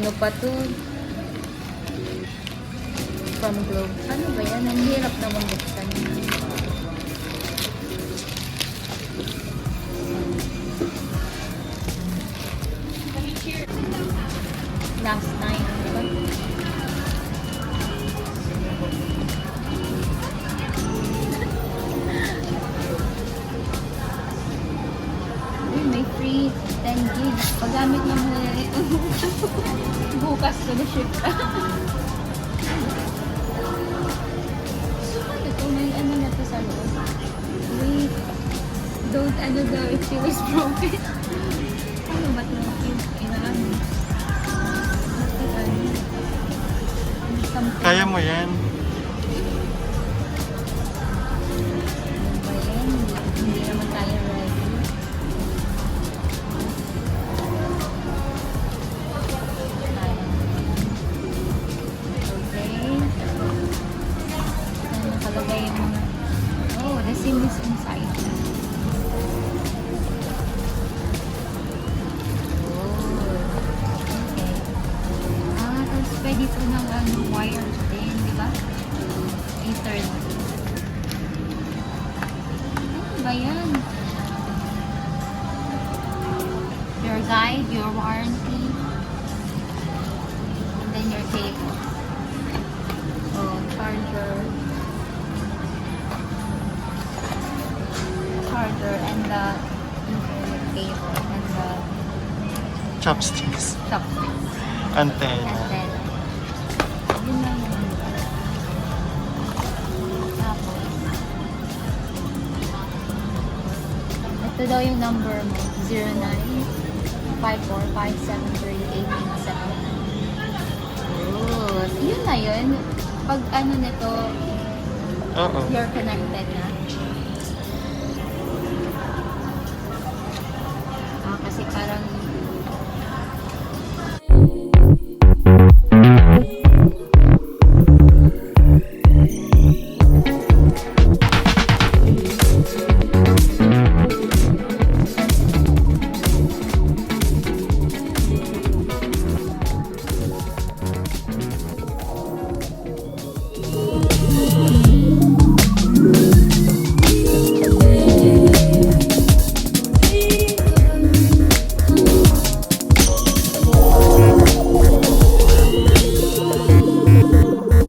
ano pa to? From Globe. Ano ba yan? Ang hirap naman buksan. Last night. Diba? May free 10 gigs. Paggamit na muna ito. Bukas ko na ship ka. So, ano to? May ano na to sa loob. Wait. Don't ano daw if you is profit. Ano ba ito? Ano? Kaya mo yan. Hindi naman tayo ready. Okay. Ano nakalagay yung mga... Oh, the SIM is inside. Pwede po ng wires din, di ba? Ethernet. Ano ba yan? Your guide, your warranty, and then your cable. Oh, charger. Charger and the Ethernet cable and the Chopsticks. chopsticks. Antenna. Antenna. Yun lang yun. Tapos, ito daw yung number mo. 0954573887. Oh, yun na yun. Pag ano nito, Oo. you're connected na.